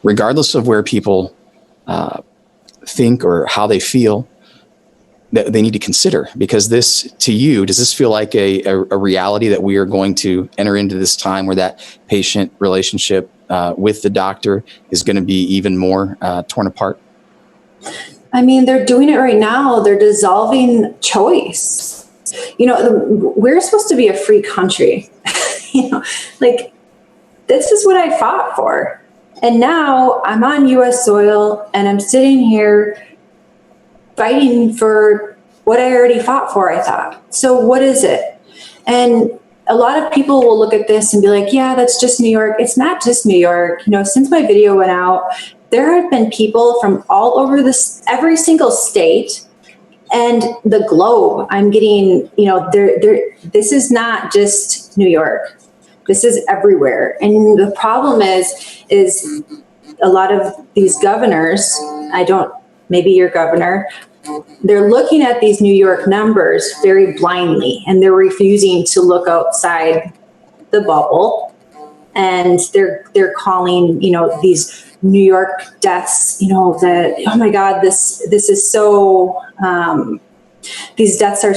regardless of where people think or how they feel, that they need to consider, because this, to you, does this feel like a reality that we are going to enter into this time where that patient relationship with the doctor is going to be even more torn apart? I mean, they're doing it right now. They're dissolving choice. We're supposed to be a free country. Like, this is what I fought for. And now I'm on US soil and I'm sitting here fighting for what I already fought for, I thought. So what is it? And a lot of people will look at this and be like, yeah, that's just New York. It's not just New York. Since my video went out, there have been people from all over every single state and the globe. I'm getting, this is not just New York. This is everywhere. And the problem is a lot of these governors, maybe your governor, they're looking at these New York numbers very blindly, and they're refusing to look outside the bubble. And they're calling, these New York deaths, oh my God, this is so, these deaths are,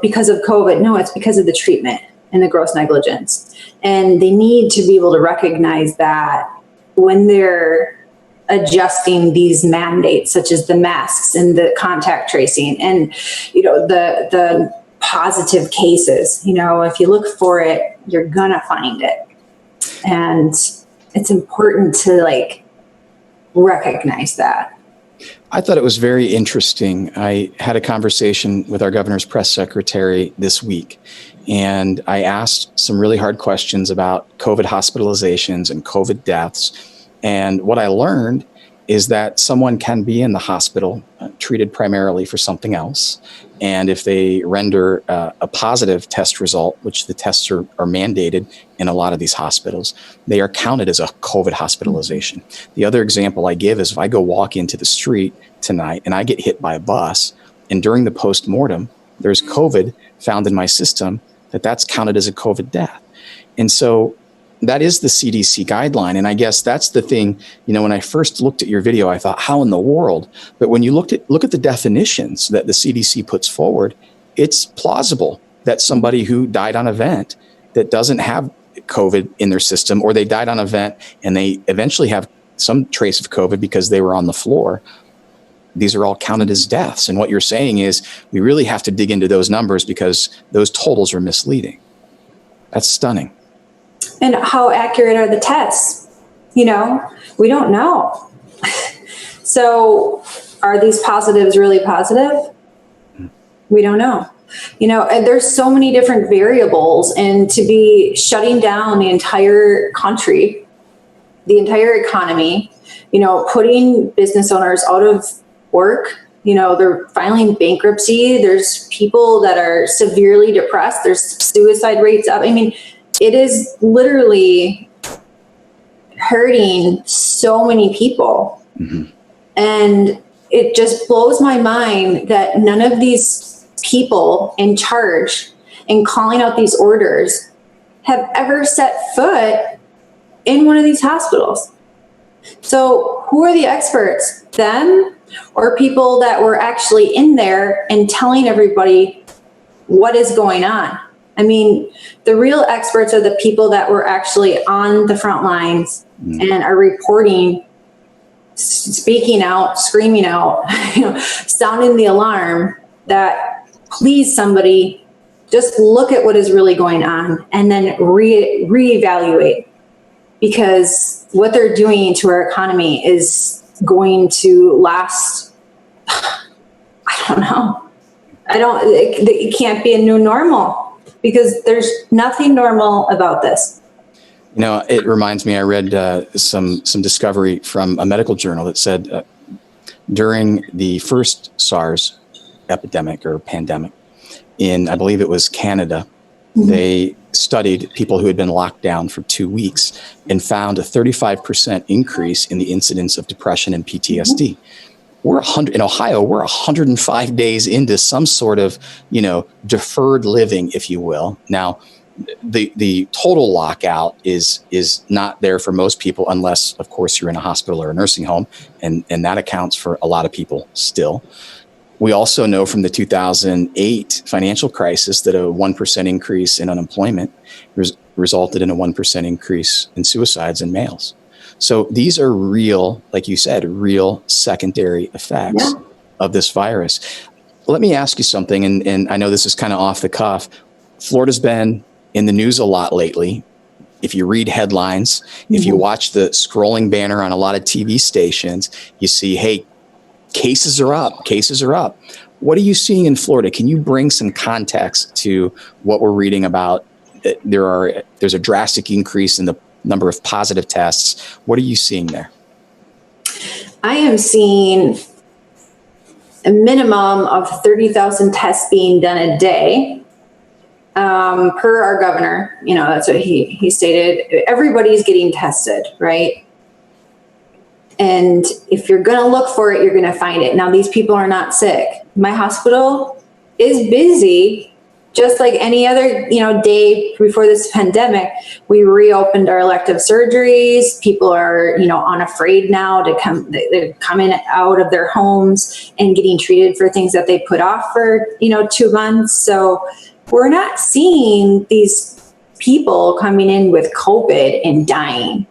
because of COVID. No, it's because of the treatment and the gross negligence. And they need to be able to recognize that when they're adjusting these mandates, such as the masks and the contact tracing and, the positive cases, if you look for it, you're gonna find it. And it's important to recognize that. I thought it was very interesting. I had a conversation with our governor's press secretary this week, and I asked some really hard questions about COVID hospitalizations and COVID deaths. And what I learned is that someone can be in the hospital treated primarily for something else. And if they render a positive test result, which the tests are mandated in a lot of these hospitals, they are counted as a COVID hospitalization. The other example I give is if I go walk into the street tonight and I get hit by a bus, and during the postmortem, there's COVID found in my system, that's counted as a COVID death. And so that is the CDC guideline. And I guess that's the thing, when I first looked at your video, I thought, how in the world? But when you look at the definitions that the CDC puts forward, it's plausible that somebody who died on a vent that doesn't have COVID in their system, or they died on a vent and they eventually have some trace of COVID because they were on the floor, these are all counted as deaths. And what you're saying is we really have to dig into those numbers because those totals are misleading. That's stunning. And how accurate are the tests? We don't know. So are these positives really positive? We don't know. And there's so many different variables, and to be shutting down the entire country, the entire economy, putting business owners out of work, they're filing bankruptcy. There's people that are severely depressed. There's suicide rates up. I mean, it is literally hurting so many people. Mm-hmm. And it just blows my mind that none of these people in charge and calling out these orders have ever set foot in one of these hospitals. So who are the experts? Them, or people that were actually in there and telling everybody what is going on? I mean, the real experts are the people that were actually on the front lines and are reporting, speaking out, screaming out, sounding the alarm that please somebody just look at what is really going on and then reevaluate, because what they're doing to our economy is going to last. I don't know. It can't be a new normal, because there's nothing normal about this. It reminds me, I read some discovery from a medical journal that said during the first SARS epidemic or pandemic in, I believe it was Canada, mm-hmm. They studied people who had been locked down for 2 weeks and found a 35% increase in the incidence of depression and PTSD. Mm-hmm. In Ohio, we're 105 days into some sort of, deferred living, if you will. Now, the total lockout is not there for most people, unless, of course, you're in a hospital or a nursing home, and that accounts for a lot of people still. We also know from the 2008 financial crisis that a 1% increase in unemployment resulted in a 1% increase in suicides in males. So these are real, like you said, real secondary effects of this virus. Let me ask you something, and I know this is kind of off the cuff. Florida's been in the news a lot lately. If you read headlines, if you watch the scrolling banner on a lot of TV stations, you see, hey, cases are up. What are you seeing in Florida? Can you bring some context to what we're reading about? There's a drastic increase in the number of positive tests. What are you seeing there? I am seeing a minimum of 30,000 tests being done a day. Per our governor, that's what he stated. Everybody's getting tested, right? And if you're going to look for it, you're going to find it. Now, these people are not sick. My hospital is busy, just like any other, day before this pandemic. We reopened our elective surgeries. People are, unafraid now to come. They're coming out of their homes and getting treated for things that they put off for, 2 months. So we're not seeing these people coming in with COVID and dying.